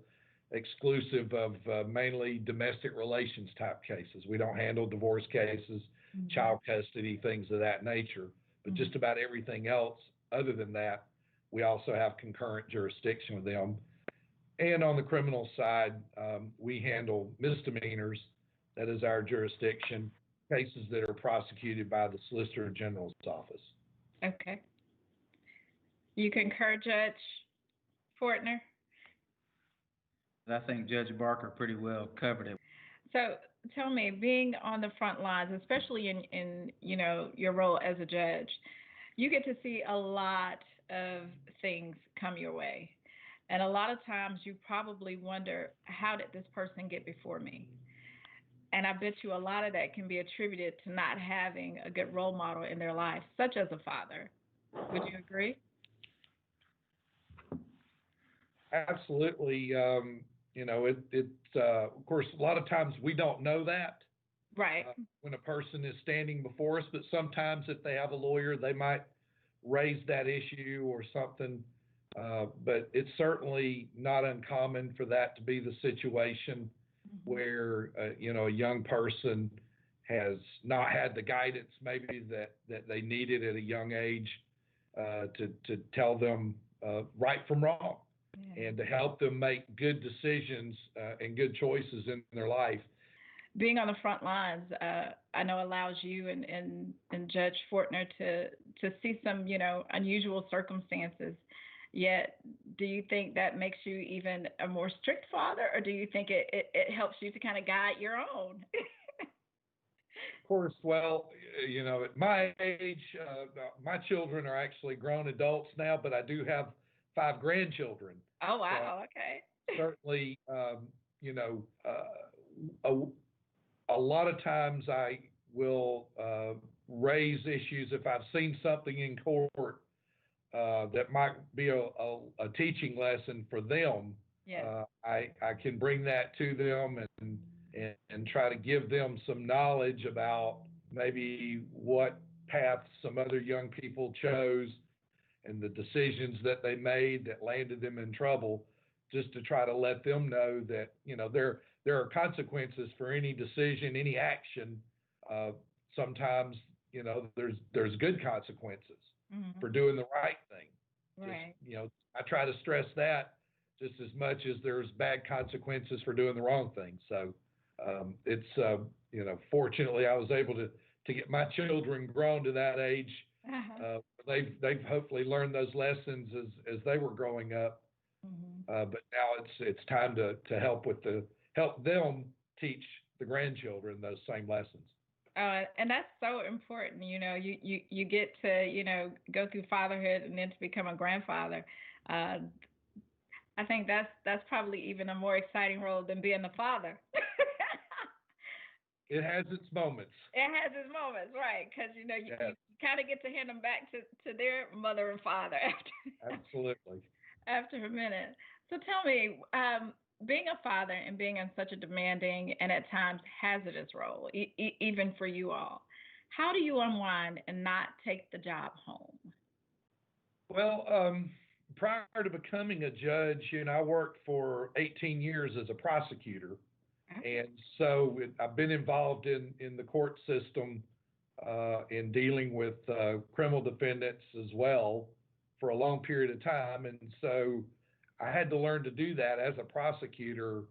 exclusive of mainly domestic relations type cases. We don't handle divorce cases, child custody, things of that nature. But just about everything else other than that, we also have concurrent jurisdiction with them. And on the criminal side, we handle misdemeanors. That is our jurisdiction, cases that are prosecuted by the Solicitor General's office.
Okay. You concur, Judge Fortner?
I think Judge Barker pretty well covered it.
So tell me, being on the front lines, especially in your role as a judge, you get to see a lot of things come your way. And a lot of times you probably wonder, how did this person get before me? And I bet you a lot of that can be attributed to not having a good role model in their life, such as a father. Would you agree?
Absolutely. Of course, a lot of times we don't know that.
Right.
When a person is standing before us, but sometimes if they have a lawyer, they might raise that issue or something. But it's certainly not uncommon for that to be the situation where, a young person has not had the guidance maybe that they needed at a young age to tell them right from wrong. Yeah. And to help them make good decisions and good choices in their life.
Being on the front lines, I know allows you and Judge Fortner to see some, unusual circumstances. Yet, do you think that makes you even a more strict father, or do you think it helps you to kind of guide your own?
course, well, at my age, my children are actually grown adults now, but I do have 5 grandchildren.
Oh, wow. Okay.
Certainly, a lot of times I will raise issues if I've seen something in court that might be a teaching lesson for them.
Yeah.
I can bring that to them and try to give them some knowledge about maybe what path some other young people chose and the decisions that they made that landed them in trouble, just to try to let them know that, there are consequences for any decision, any action. Sometimes, there's good consequences for doing the right thing.
Right.
Just, I try to stress that just as much as there's bad consequences for doing the wrong thing. So it's, fortunately I was able to get my children grown to that age. They've hopefully learned those lessons as they were growing up. But now it's time to help them teach the grandchildren those same lessons.
And that's so important. You get to, go through fatherhood and then to become a grandfather. I think that's probably even a more exciting role than being the father.
It has its moments.
It has its moments, right? Because you kind of get to hand them back to their mother and father after.
Absolutely.
After a minute. So tell me, being a father and being in such a demanding and at times hazardous role, even for you all, how do you unwind and not take the job home?
Well, prior to becoming a judge, I worked for 18 years as a prosecutor. And so I've been involved in the court system in dealing with criminal defendants as well for a long period of time. And so I had to learn to do that as a prosecutor.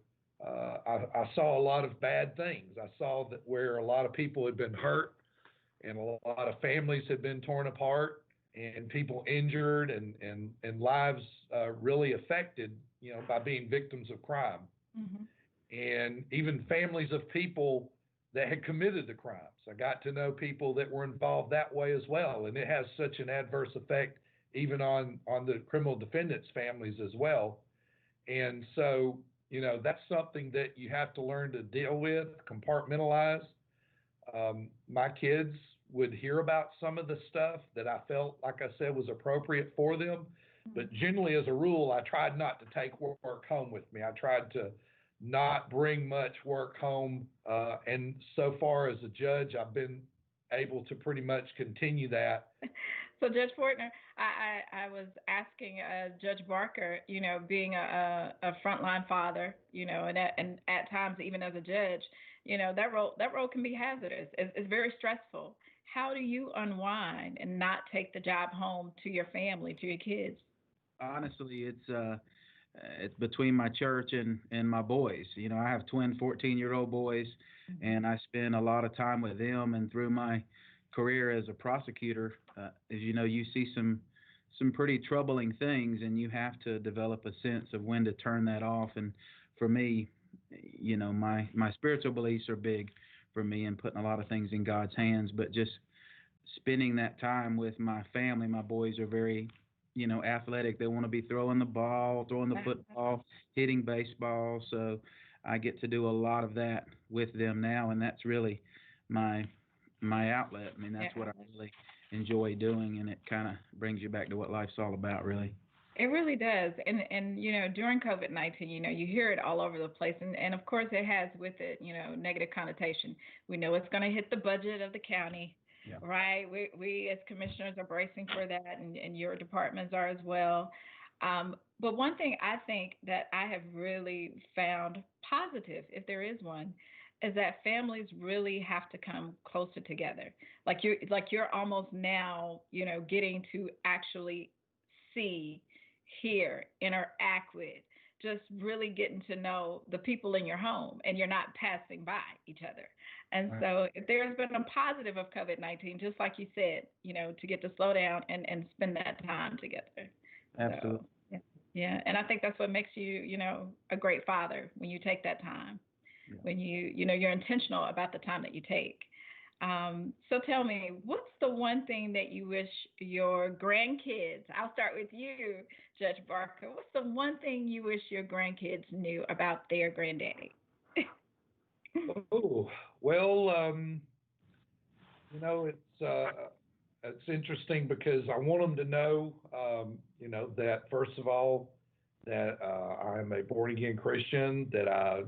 I saw a lot of bad things. I saw that where a lot of people had been hurt and a lot of families had been torn apart and people injured and lives really affected, by being victims of crime. And even families of people that had committed the crimes. I got to know people that were involved that way as well. And it has such an adverse effect even on the criminal defendants' families as well. And so, that's something that you have to learn to deal with, compartmentalize. My kids would hear about some of the stuff that I felt, like I said, was appropriate for them. But generally, as a rule, I tried not to take work home with me. I tried to not bring much work home. And so far as a judge, I've been able to pretty much continue that.
So Judge Fortner, I was asking Judge Barker, being a frontline father, and at times even as a judge, that role can be hazardous. It's very stressful. How do you unwind and not take the job home to your family, to your kids?
Honestly, it's between my church and my boys. I have twin 14-year-old boys, and I spend a lot of time with them. And through my career as a prosecutor, as you see some pretty troubling things, and you have to develop a sense of when to turn that off. And for me, my spiritual beliefs are big for me, and putting a lot of things in God's hands. But just spending that time with my family, my boys are very athletic. They want to be throwing the ball, throwing the football, hitting baseball. So I get to do a lot of that with them now, and that's really my outlet. I mean, that's what I really enjoy doing, and it kind of brings you back to what life's all about, really.
It really does. And during COVID-19, you hear it all over the place. And of course, it has with it, negative connotation. We know it's going to hit the budget of the county. Yeah. Right. We as commissioners are bracing for that, and your departments are as well. But one thing I think that I have really found positive, if there is one, is that families really have to come closer together. Like you're almost now, getting to actually see, hear, interact with, just really getting to know the people in your home, and you're not passing by each other. And right. So if there's been a positive of COVID-19, just like you said, to get to slow down and spend that time together.
Absolutely.
So, yeah. And I think that's what makes you, a great father, when you take that time, when you're intentional about the time that you take. So tell me, what's the one thing that you wish your grandkids, I'll start with you, Judge Barker, what's the one thing you wish your grandkids knew about their granddaddy?
Oh, well, it's interesting because I want them to know, that first of all, that I'm a born again Christian, that I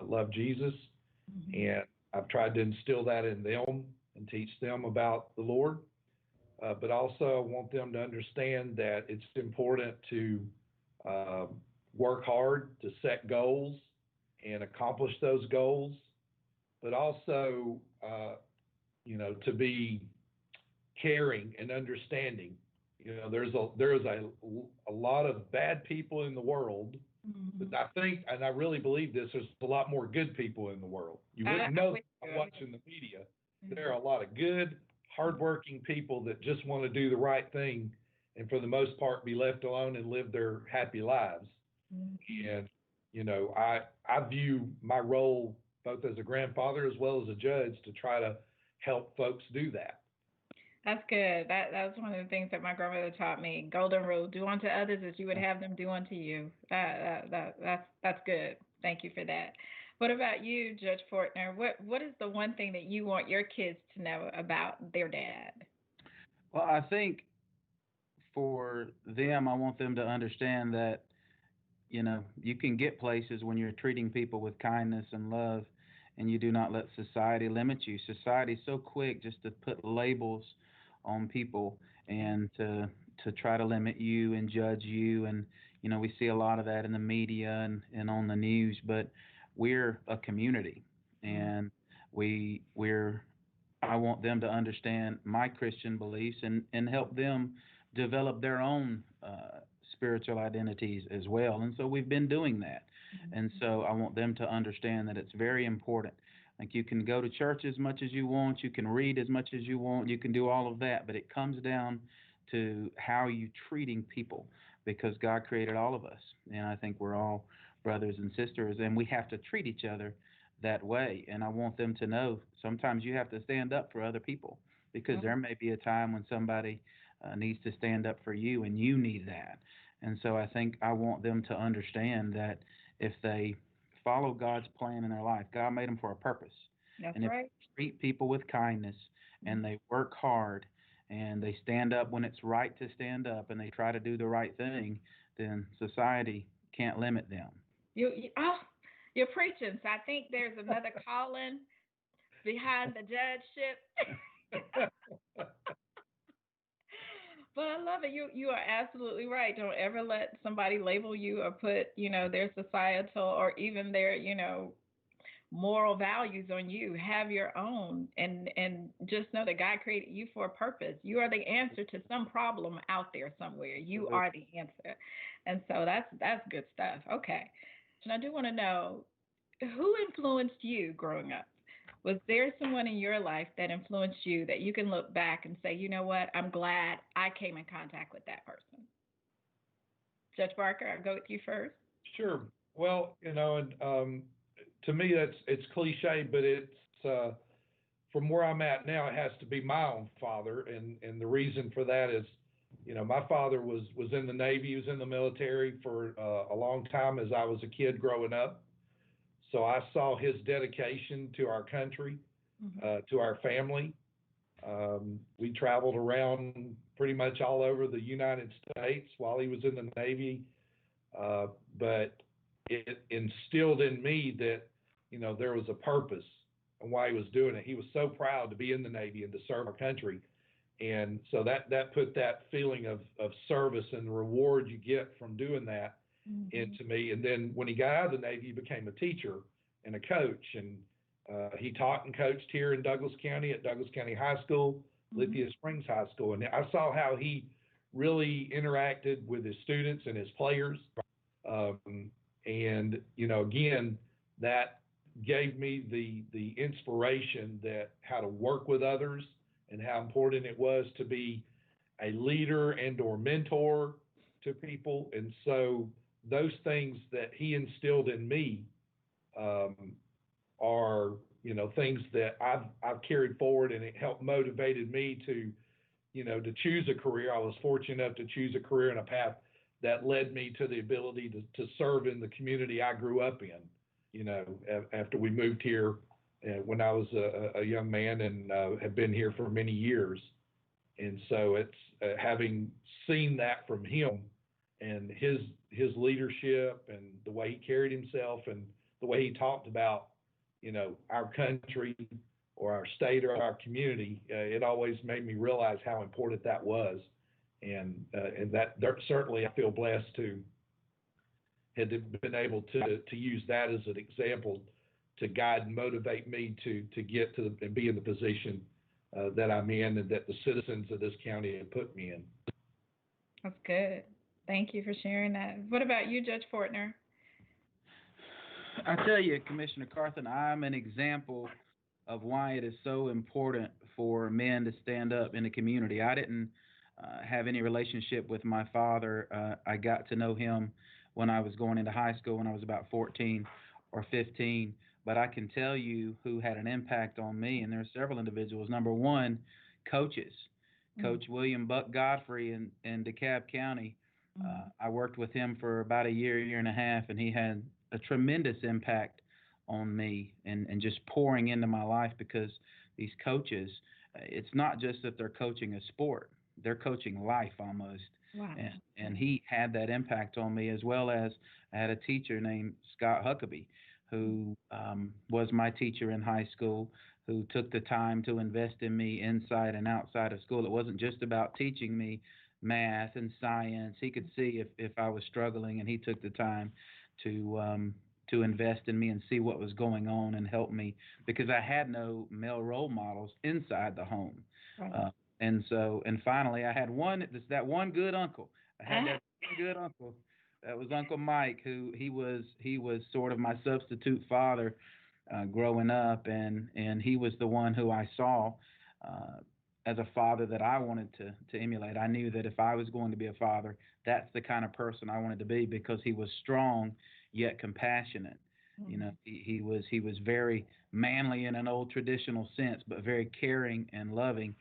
love Jesus, and I've tried to instill that in them and teach them about the Lord. But also, I want them to understand that it's important to work hard to set goals and accomplish those goals, but also, to be caring and understanding. There's a lot of bad people in the world, but I think, and I really believe this, there's a lot more good people in the world. You wouldn't know that by watching the media. There are a lot of good, hardworking people that just want to do the right thing, and for the most part, be left alone and live their happy lives. And I view my role both as a grandfather as well as a judge to try to help folks do that.
That's good. That's one of the things that my grandmother taught me. Golden rule: do unto others as you would have them do unto you. That's good. Thank you for that. What about you, Judge Fortner? What is the one thing that you want your kids to know about their dad?
Well, I think for them, I want them to understand that you can get places when you're treating people with kindness and love, and you do not let society limit you. Society's so quick just to put labels on people and to try to limit you and judge you. And we see a lot of that in the media and on the news, but we're a community, and I want them to understand my Christian beliefs and help them develop their own spiritual identities as well. And so we've been doing that. And so I want them to understand that it's very important. Like, you can go to church as much as you want, you can read as much as you want, you can do all of that, but it comes down to how you treating people, because God created all of us. And I think we're all brothers and sisters, and we have to treat each other that way. And I want them to know sometimes you have to stand up for other people, because there may be a time when somebody needs to stand up for you, and you need that. And so I think I want them to understand that if they follow God's plan in their life, God made them for a purpose.
That's
and if
right.
they treat people with kindness, and they work hard, and they stand up when it's right to stand up, and they try to do the right thing, then society can't limit them.
You're preaching. So I think there's another calling behind the judgeship. But I love it. You are absolutely right. Don't ever let somebody label you or put, their societal or even their, moral values on you. Have your own, and just know that God created you for a purpose. You are the answer to some problem out there somewhere. You are the answer. And so that's good stuff. Okay. And I do want to know, who influenced you growing up? Was there someone in your life that influenced you that you can look back and say, you know what, I'm glad I came in contact with that person? Judge Barker, I'll go with you first.
Sure. Well, to me, it's cliche, but it's from where I'm at now, it has to be my own father. And the reason for that is, my father was in the Navy. He was in the military for a long time as I was a kid growing up. So I saw his dedication to our country, to our family. We traveled around pretty much all over the United States while he was in the Navy. But it instilled in me that, there was a purpose and why he was doing it. He was so proud to be in the Navy and to serve our country. And so that put that feeling of service and the reward you get from doing that into me. And then when he got out of the Navy, he became a teacher and a coach. And he taught and coached here in Douglas County at Douglas County High School, Lithia Springs High School. And I saw how he really interacted with his students and his players. And, again, that gave me the inspiration that how to work with others and how important it was to be a leader and or mentor to people. And so those things that he instilled in me are things that I've carried forward, and it helped motivated me to, to choose a career. I was fortunate enough to choose a career and a path that led me to the ability to serve in the community I grew up in, after we moved here when I was a young man, and have been here for many years. And so it's having seen that from him and his leadership and the way he carried himself and the way he talked about, our country or our state or our community, it always made me realize how important that was. And that certainly I feel blessed to have been able to use that as an example to guide and motivate me to get to and be in the position that I'm in, and that the citizens of this county have put me in.
That's good. Thank you for sharing that. What about you, Judge Fortner?
I tell you, Commissioner Carthen, I'm an example of why it is so important for men to stand up in the community. I didn't have any relationship with my father. I got to know him when I was going into high school, when I was about 14 or 15. But I can tell you who had an impact on me, and there are several individuals. Number one, coaches. Coach William Buck Godfrey in DeKalb County. I worked with him for about a year and a half, and he had a tremendous impact on me and just pouring into my life, because these coaches, it's not just that they're coaching a sport, they're coaching life almost.
Wow.
And he had that impact on me, as well as I had a teacher named Scott Huckabee, who was my teacher in high school, who took the time to invest in me inside and outside of school. It wasn't just about teaching me math and science. He could see if I was struggling, and he took the time to invest in me and see what was going on and help me, because I had no male role models inside the home.
Right.
And finally, I had that one good uncle. I had that one good uncle. That was Uncle Mike, who he was sort of my substitute father growing up, and he was the one who I saw as a father that I wanted to emulate. I knew that if I was going to be a father, that's the kind of person I wanted to be, because he was strong yet compassionate. He was very manly in an old traditional sense, but very caring and loving,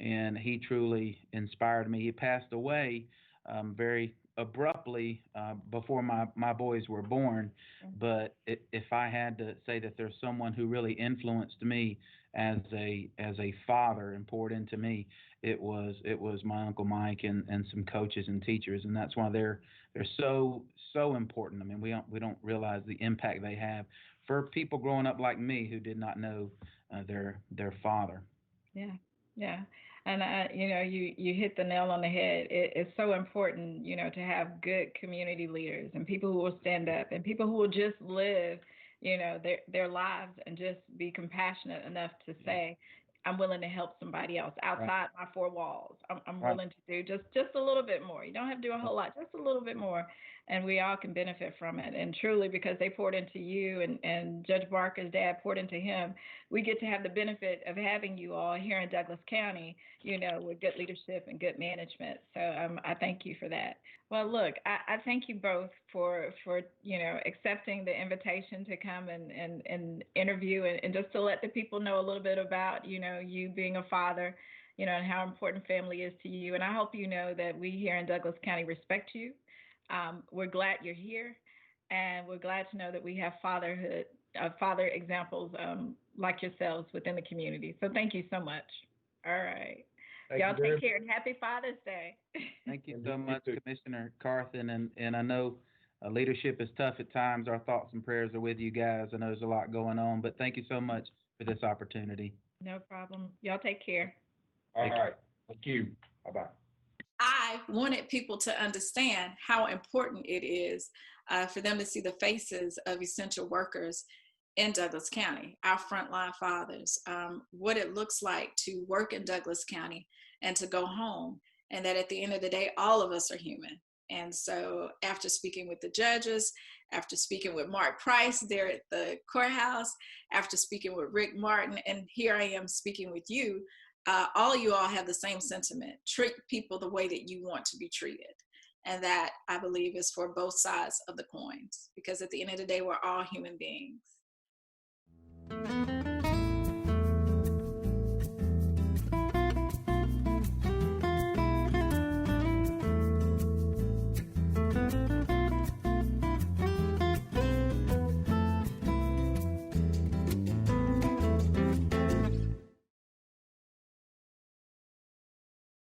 and he truly inspired me. He passed away very abruptly before my boys were born, but if I had to say that there's someone who really influenced me as a father and poured into me, it was my Uncle Mike and some coaches and teachers, and that's why they're so important. I mean, we don't realize the impact they have for people growing up like me who did not know their father.
Yeah. And you hit the nail on the head. It's so important, to have good community leaders and people who will stand up and people who will just live, their lives and just be compassionate enough to say, I'm willing to help somebody else outside my four walls. I'm willing to do just a little bit more. You don't have to do a whole lot, just a little bit more. And we all can benefit from it. And truly, because they poured into you and Judge Barker's dad poured into him, we get to have the benefit of having you all here in Douglas County, with good leadership and good management. So I thank you for that. Well, look, I thank you both for accepting the invitation to come and interview and just to let the people know a little bit about, you being a father, and how important family is to you. And I hope you know that we here in Douglas County respect you. We're glad you're here, and we're glad to know that we have father examples like yourselves within the community. So thank you so much. All right. Y'all take care, and happy Father's Day.
Thank you so much, Commissioner Carthen. And I know leadership is tough at times. Our thoughts and prayers are with you guys. I know there's a lot going on, but thank you so much for this opportunity.
No problem. Y'all take care.
All right. Thank you. Bye-bye.
I wanted people to understand how important it is for them to see the faces of essential workers in Douglas County, our frontline fathers, what it looks like to work in Douglas County and to go home, and that at the end of the day, all of us are human. And so after speaking with the judges, after speaking with Mark Price there at the courthouse, after speaking with Rick Martin, and here I am speaking with you, all you all have the same sentiment: treat people the way that you want to be treated. And that, I believe, is for both sides of the coins, because at the end of the day, we're all human beings.